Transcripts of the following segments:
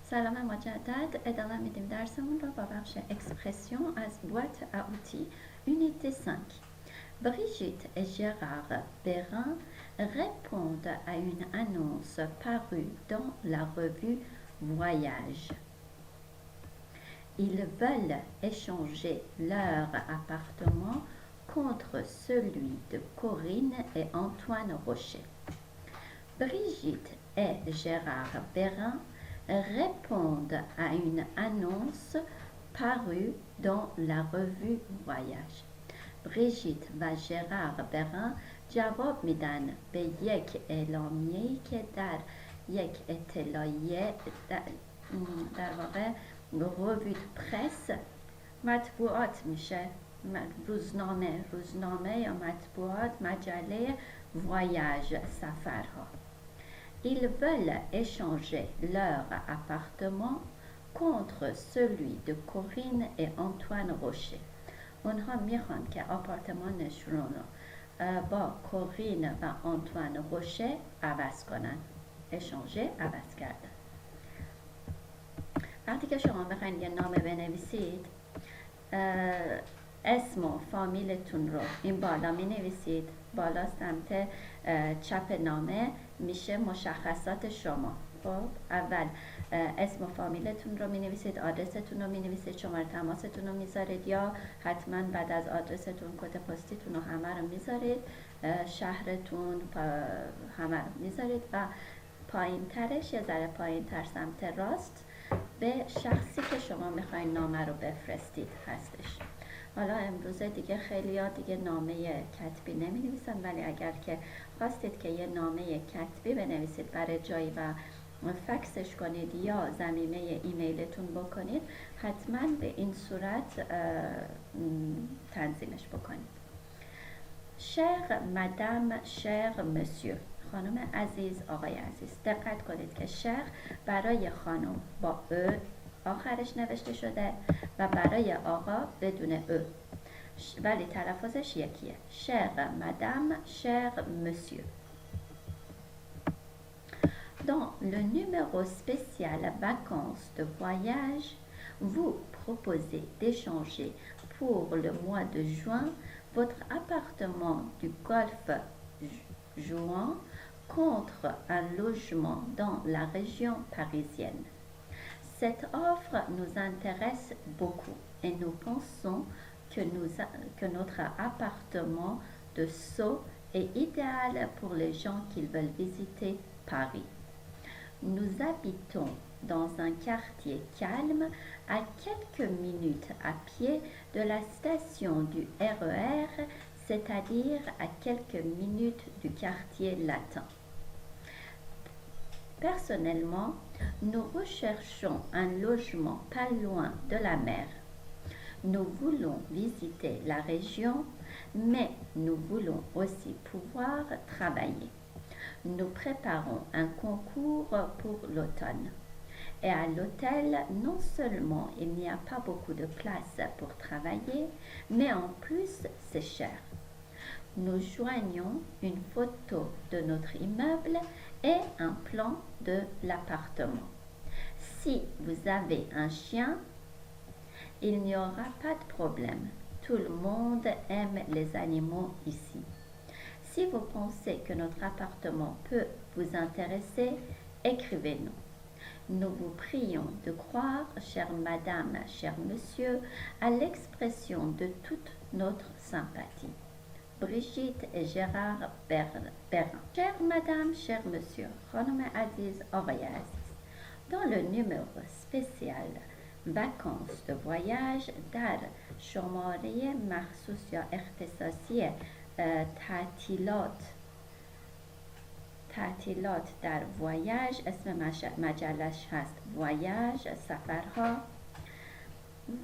سلام مجدد. ادامه میدیم درسمون رو با بخش اکسپرسیون از boîte à outils unité 5. Brigitte et Gérard Perrin répondent à une annonce parue dans la revue Voyage. Ils veulent échanger leur appartement contre celui de Corinne et Antoine Rocher. Brigitte et Gérard Perrin répondent à une annonce parue dans la revue Voyage. Brigitte و Gérard Perrin جواب میدن به یک اعلامیه‌ای که در یک اطلاعیه در واقع روی پرس مطبوعات میشه، روزنامه یا مطبوعات، مجله voyage سفرها. Ils veulent échanger leur appartement contre celui de Corinne et Antoine Rocher. اونها میخوان که آپارتمانشون رو با کورین و آنتوان روشه عوض کنن. اشانژه، عوض کردن. وقتی که شما بخواین یه نامه بنویسید، اسم و فامیلتون رو این بالا می نویسید. بالا سمت چپ نامه میشه مشخصات شما. خب اول اسم و فامیلتون رو می نویسید، آدرستون رو می نویسید، شماره تماستون رو میذارید یا حتما بعد از آدرستون کد پستیتون رو همه رو میذارید، شهرتون همه رو میذارید و پایین ترش، یه ذره پایین تر سمت راست، به شخصی که شما میخواین نامه رو بفرستید هستش. حالا امروزه دیگه خیلی ها دیگه نامه کتبی نمی نویسن، ولی اگر که خواستید که یه نامه کتبی بنویسید برای جایی و فکسش کنید یا ضمیمه ایمیلتون بکنید، حتما به این صورت تنظیمش بکنید. شر مدام، شر مسیو، خانم عزیز، آقای عزیز. دقت کنید که شر برای خانم با او آخرش نوشته شده و برای آقا بدون او، ولی تلفظش یکیه. شر مدام، شر مسیو. Dans le numéro spécial vacances de voyage, vous proposez d'échanger pour le mois de juin votre appartement du Golfe Juan contre un logement dans la région parisienne. Cette offre nous intéresse beaucoup et nous pensons que notre appartement de Sceaux est idéal pour les gens qui veulent visiter Paris. Nous habitons dans un quartier calme à quelques minutes à pied de la station du RER, c'est-à-dire à quelques minutes du quartier latin. Personnellement, nous recherchons un logement pas loin de la mer. Nous voulons visiter la région, mais nous voulons aussi pouvoir travailler. Nous préparons un concours pour l'automne. Et à l'hôtel, non seulement il n'y a pas beaucoup de place pour travailler, mais en plus c'est cher. Nous joignons une photo de notre immeuble et un plan de l'appartement. Si vous avez un chien, il n'y aura pas de problème. Tout le monde aime les animaux ici. Si vous pensez que notre appartement peut vous intéresser, écrivez-nous. Nous vous prions de croire, chère madame, cher monsieur, à l'expression de toute notre sympathie. Brigitte et Gérard Perrin. Chère madame, cher monsieur, خانم عزیز، آقای عزیز. Dans le numéro spécial vacances de voyage در شماره مخصوص یا اختصاصی تعطیلات در voyage، اسم مجلش هست voyage، سفرها.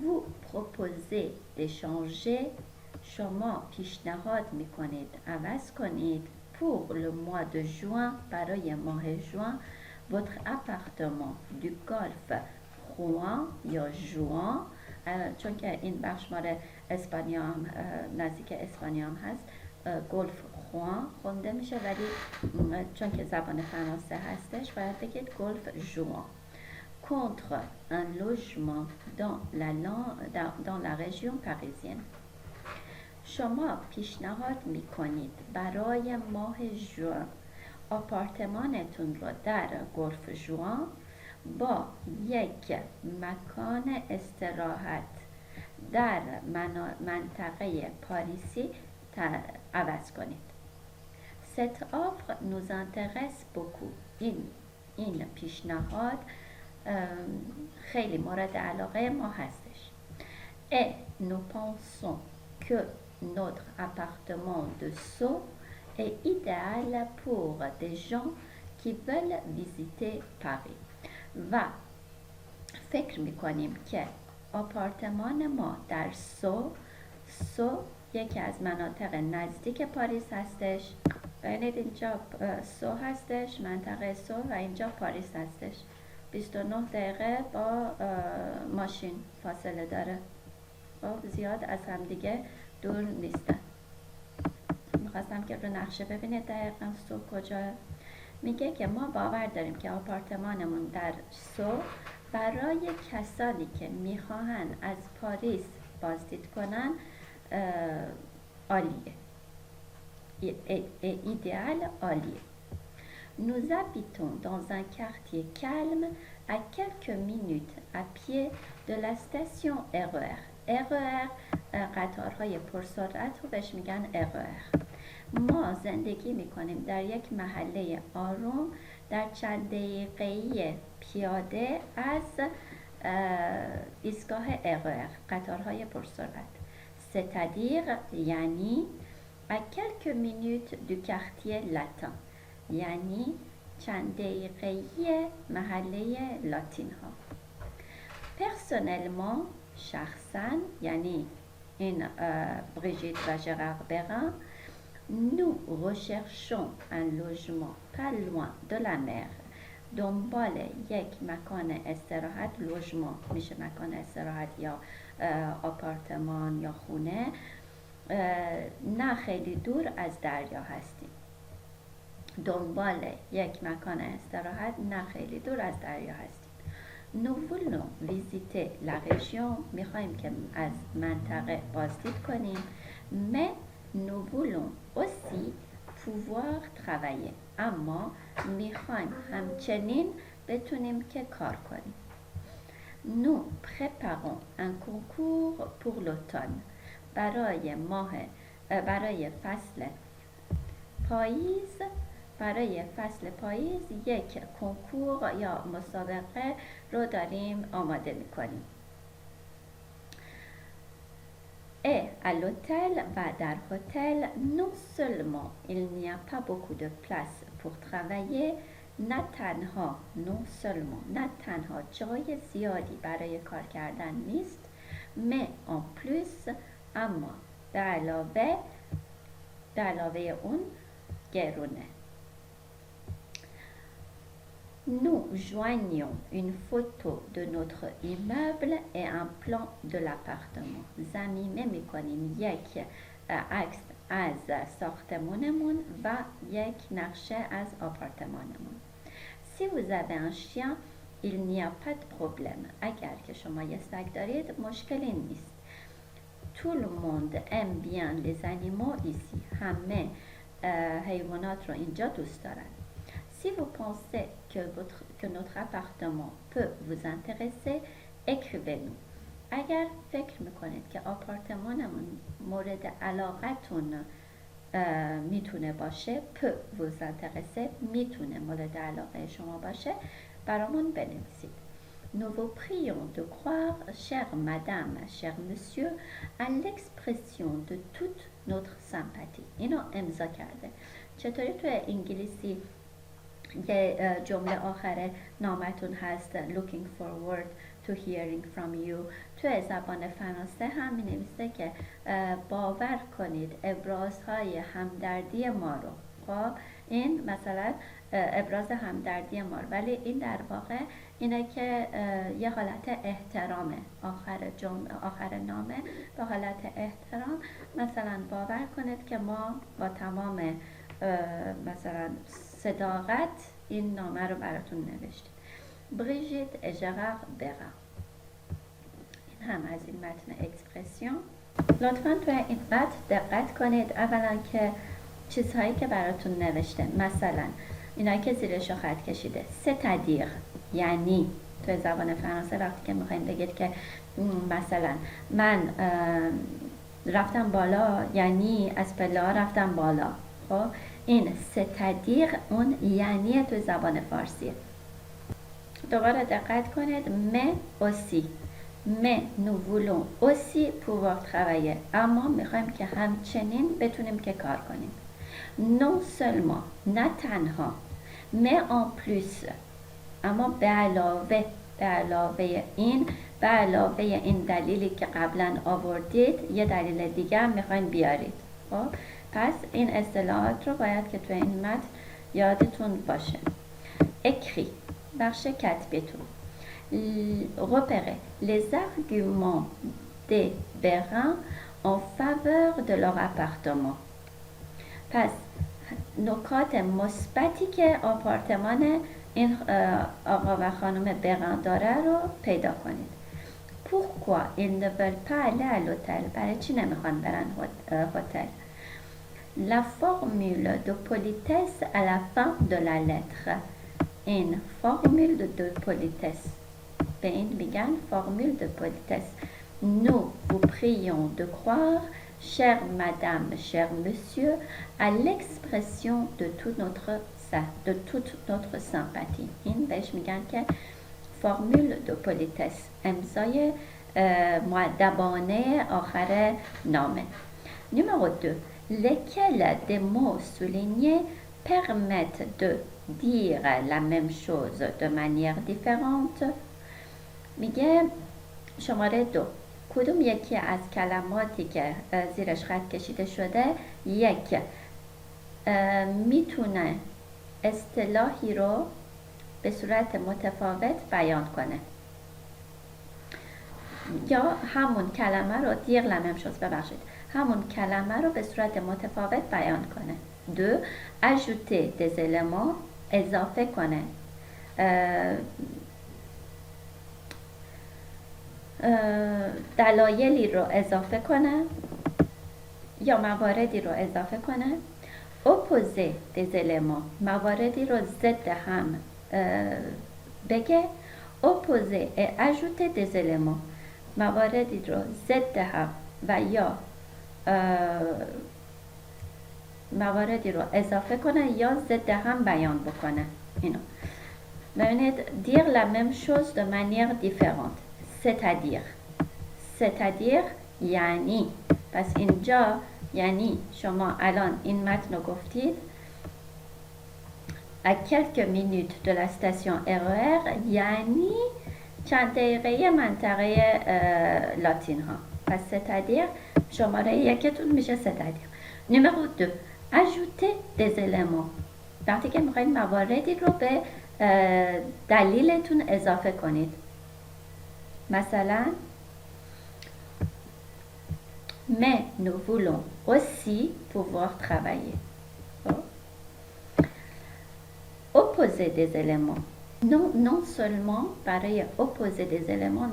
vous proposez d'échanger، شما پیشنهاد میکنید عوض کنید pour le mois de juin، برای ماه جوان، votre appartement du Golfe Juan یا جوان، چون که این بخش مال اسپانیا هم نزدیک اسپانیا هم هست، گلف خوان خونده میشه، ولی چون که زبان فرانسه هستش باید بگید گلف جوان. contre un logement dans la région parisienne. شما پیشنهاد میکنید برای ماه ژوئن آپارتمانتون را در گلف ژوئن با یک مکان استراحت در منطقه پاریسی عوض کنید. Cette offre nous intéresse beaucoup. این پیشنهاد خیلی مورد علاقه ما هستش. Et nous pensons que notre appartement de Sceaux est idéal pour des gens qui veulent visiter Paris. و فکر میکنیم که آپارتمان ما در سو یکی از مناطق نزدیک پاریس هستش. ببینید اینجا سو هستش، منطقه سو، و اینجا پاریس هستش. 29 دقیقه با ماشین فاصله داره. زیاد از هم دیگه دور نیستن. میخواستم که رو نقشه ببینید دقیقا سو کجاه. میگه که ما باور داریم که آپارتمانمون در سو برای کسانی که میخواهن از پاریس بازدید کنن عالیه. idéal عالیه. Nous habitons dans un quartier calme à quelques minutes à pied de la station RER. RER قطارهای پرسرعت رو بهش میگن RER. ما زندگی میکنیم در یک محله آروم در چند دقیقه‌ای پیاده از ایستگاه RER قطارهای پرسرعت. C'est-à-dire یعنی à quelques minutes du quartier latin، یعنی چند دقیقه‌ای محله لاتین ها. Personnellement شخصاً یعنی این بریژیت و ژرار برن nous recherchons un logement pas loin de la mer. دنبال یک مکان استراحت، لوژمان میشه مکان استراحت یا آپارتمان یا خونه، نه خیلی دور از دریا هستیم. دنبال یک مکان استراحت نه خیلی دور از دریا هستیم. Nous voulons visiter la région. میخوایم که از منطقه بازدید کنیم. Mais nous voulons aussi pouvoir travailler. اما میخوایم همچنین بتونیم که کار کنیم. Nous préparons un concours pour l'automne. برای فصل پاییز یک کنکور یا مسابقه رو داریم آماده میکنیم. Et à l'hôtel و در هتل non seulement il n'y a pas beaucoup de place pour travailler، نه تنها جای زیادی برای کار کردن نیست، mais en plus اما در علاوه اون گرونه. Nous joignons une photo de notre immeuble et un plan de l'appartement. ضمیمه میکنیم یک عکس از ساختمونمون و یک نقشه از آپارتمانمون. Si vous avez un chien, il n'y a pas de problème. اگر که شما یه سگ دارید مشکلی نیست. Tout le monde aime bien les animaux ici. همه حیوانات رو اینجا دوست دارن. Si vous pensez que notre appartement peut vous intéresser, écrivez-nous. اگر فکر میکنید که آپارتمانمون مورد علاقتون میتونه باشه، peut vous intéresser میتونه مورد علاقه شما باشه، برامون بنویسید. Nous vous prions de croire, chère madame, cher monsieur, à l'expression de toute notre sympathie. اینو امضا کرده. چطوری تو انگلیسی یه جمله آخر نامتون هست looking forward to hearing from you، تو زبان فرانسه هم می نویسه که باور کنید ابرازهای همدردی ما رو. خب این مثلا ابراز همدردی ما رو، ولی این در واقع اینه که یه حالت احترامه. آخر نامه به حالت احترام مثلا باور کنید که ما با تمام مثلا صداقت این نامه رو براتون نوشتیم. Brigitte et Gérard Bérin. این هم از این متن اکسپرسیون. لطفاً توی این متن دقت کنید اولا که چیزهایی که براتون نوشته، مثلا اینایی که زیرش رو خط کشیده، c'est-à-dire یعنی، توی زبان فرانسه وقتی که میخواین بگید که مثلا من رفتم بالا یعنی از پله ها رفتم بالا، خب این c'est-à-dire اون یعنی توی زبان فارسیه. دوباره دقت کنید mais aussi، mais nous voulons aussi pouvoir travailler، اما میخوایم که همچنین بتونیم که کار کنیم. non seulement، نه تنها، mais en plus، اما به علاوه این دلیلی که قبلا آوردید یه دلیل دیگه هم میخواین بیارید. خب پس این اصطلاحات رو باید که توی این متن یادتون باشه. écrit، بخش کتبیتون. repérer les arguments des Bérin en faveur de leur appartement. پس نکات مثبتی که آپارتمان این آقا و خانم بران داره رو پیدا کنید. pourquoi ils ne veulent pas aller à l'hôtel، برای چی نمیخوان برن هتل. la formule de politesse à la fin de la lettre، این formule de politesse، به این میگن formule de politesse. nous vous prions de croire chère madame, cher monsieur, à l'expression de toute notre sympathie. این بهش میگن که فرمول دو پولیتس، امضای مؤدبانه آخر نامه. numéro 2 lesquels des mots soulignés permettent de dire la même chose de manière différente. میگه شماره 2 کدوم یکی از کلماتی که زیرش خط کشیده شده یک میتونه اصطلاحی رو به صورت متفاوت بیان کنه، یا همون کلمه رو dire la même chose، ببخشید، همون کلمه رو به صورت متفاوت بیان کنه. 2 ajouter des éléments، اضافه کنه دلایلی رو اضافه کنه یا مواردی رو اضافه کنه. opposer des éléments، مواردی رو ضد هم بگه. opposer et ajouter des éléments، مواردی رو ضد هم و یا مواردی رو اضافه کنه یا ضد هم بیان بکنه. اینو ببینید dire la même chose de manière différente، c'est-à-dire یعنی. پس اینجا یعنی شما الان این متن رو گفتید à quelques minutes de la station RER، یعنی چند دقیقه منطقه لاتین ها. پس c'est-à-dire شماره یکتون میشه c'est-à-dire. numéro 2 ajouter des éléments، وقتی که میخواید مواردی رو به دلیلتون اضافه کنید. مثلا mais nous voulons aussi pouvoir travailler. opposer des éléments، non seulement برای opposer des éléments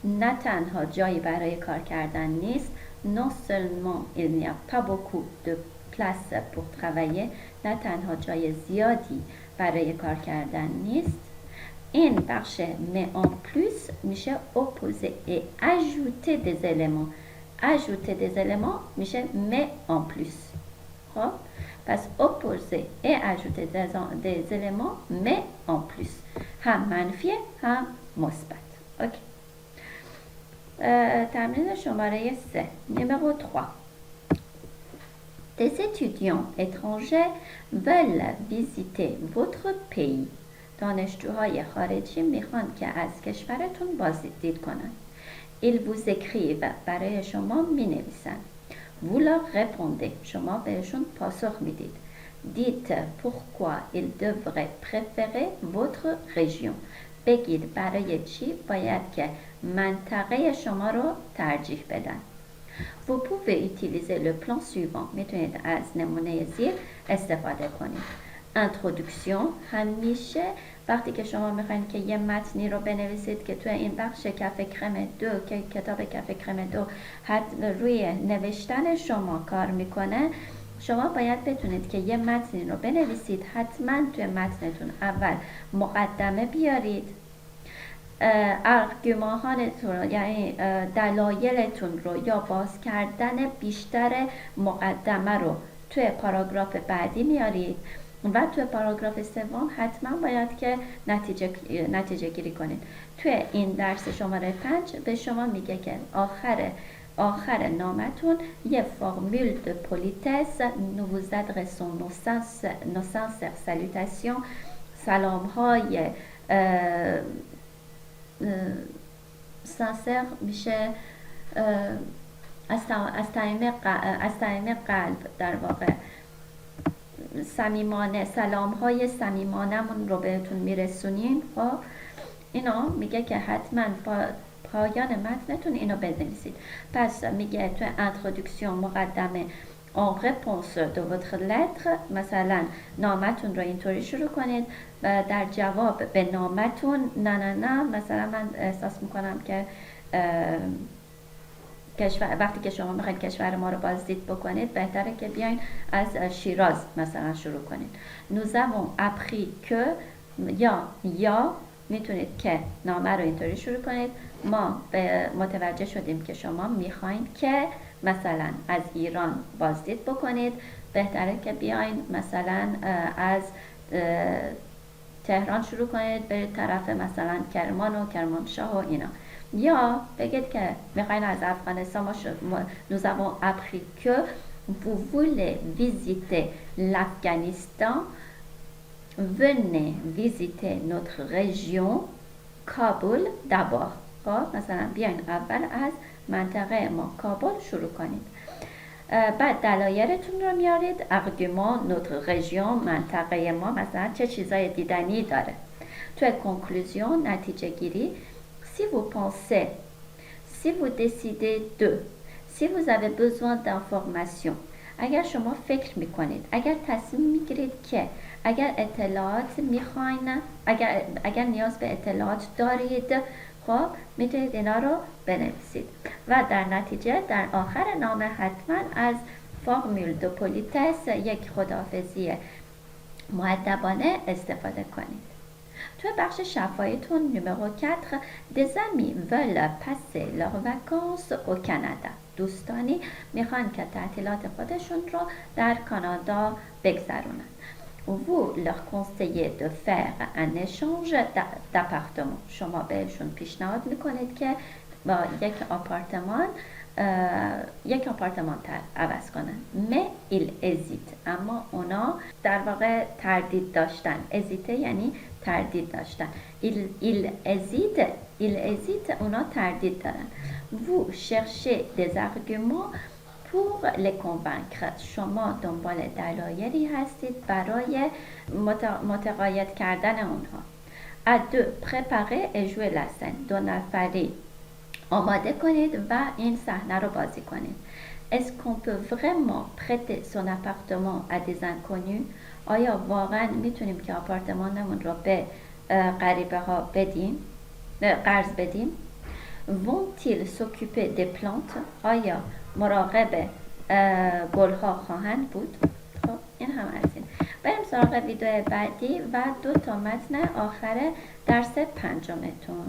نه تنها جایی برای کار کردن نیست. non seulement il n'y a pas beaucoup de place pour travailler، نه تنها جای زیادی برای کار کردن نیست. این بخش mais en plus میشه opposer et ajouter des éléments. ajouter des éléments میشه mais en plus. خب پس opposer et ajouter des éléments mais en plus، هم منفی هم مثبت. اوکی. تمرین شماره 3 numéro 3 des étudiants étrangers veulent visiter votre pays. دانشجوهای خارجی میخوان که از کشورتون بازدید کنند. ils vous écrivent، برای شما می نویسن. vous leur répondez، شما بهشون پاسخ میدید. dites pourquoi ils devraient préférer votre région، بگید برای چی باید که منطقه شما رو ترجیح بدن. vous pouvez utiliser le plan suivant، میتونید از نمونه زیر استفاده کنید. اینترودکسیون. همیشه وقتی که شما میخواین که یه متنی رو بنویسید که توی این بخش کف کرم 2 که کتاب کف کرم 2 روی نوشتن شما کار میکنه، شما باید بدونید که یه متنی رو بنویسید، حتما توی متنتون اول مقدمه بیارید، ارگومانتون رو یعنی دلایلتون رو یا باز کردن بیشتر مقدمه رو توی پاراگراف بعدی میارید و توی پاراگراف سوم حتما باید که نتیجه گیری کنید. توی این درس شماره 5 به شما میگه که آخر نامتون یه فرمول de politesse، nous vous adressons nos sincères salutations، سلام های سانسر میشه از صمیم قلب، در واقع صمیمانه، سلام های صمیمانمون رو بهتون میرسونیم. خب اینا میگه که حتما پایان متنتون اینو بنویسید. پس میگه تو اینترودکسیون مقدمه en réponse de votre lettre، مثلا نامتون رو اینطوری شروع کنید و در جواب به نامتون نه مثلا من احساس میکنم که وقتی که شما میخواید کشور ما رو بازدید بکنید بهتره که بیاین از شیراز مثلا شروع کنید. nous avons appris que، یا میتونید که نامه رو اینطوری شروع کنید، ما متوجه شدیم که شما میخواین که مثلا از ایران بازدید بکنید، بهتره که بیاین مثلا از تهران شروع کنید برید طرف مثلا کرمان و کرمانشاه و اینا. یا بگید که میخواین از افغانستان nous avons appris que vous voulez visiter l'Afghanistan، venez visiter notre région کابل d'abord. خب مثلا بیاین اول از منطقه ما کابل شروع کنید، بعد دلایلتون رو میارید، argument notre région، منطقه ما مثلا چه چیزای دیدنی داره. توی conclusion نتیجه گیری، si vous pensez، si vous décidez de، si vous avez besoin d'information، اگر شما فکر میکنید، اگر تصمیم میگیرید که، اگر اطلاعات میخواین، اگر نیاز به اطلاعات دارید، خب میتونید اینا رو بنویسید و در نتیجه در آخر نامه حتما از فرمول دو پولیتس، یک خداحافظی مؤدبانه استفاده کنید. تو بخش شفاییتون نمرو 4، des amis veulent passer leurs vacances au Canada، دوستانی میخوان که تعطیلات خودشون رو در کانادا بگذرونن. vous leur conseillez de faire un échange d'appartement، شما بهشون پیشنهاد میکنید که با یک آپارتمان عوض کنن. mais il hésite، اما اونا در واقع تردید داشتن، hésiter یعنی تردید داشتن، il hésite اونا تردید دارن. vous cherchez des arguments pour les convaincre، شما دنبال دلایلی هستید برای متقاعد کردن اونها. à deux préparer et jouer la scène، دو نفری آماده کنید و این صحنه رو بازی کنید. est-ce qu'on peut vraiment prêter son appartement à des inconnus، آیا واقعا میتونیم که آپارتمانمون رو به غریبه ها قرض بدیم؟ vont-ils s'occuper des plantes، آیا مراقب گلها خواهند بود؟ خب این هم از این. بریم سراغ ویدیو بعدی و 2 تا متن آخر درس 5 تون.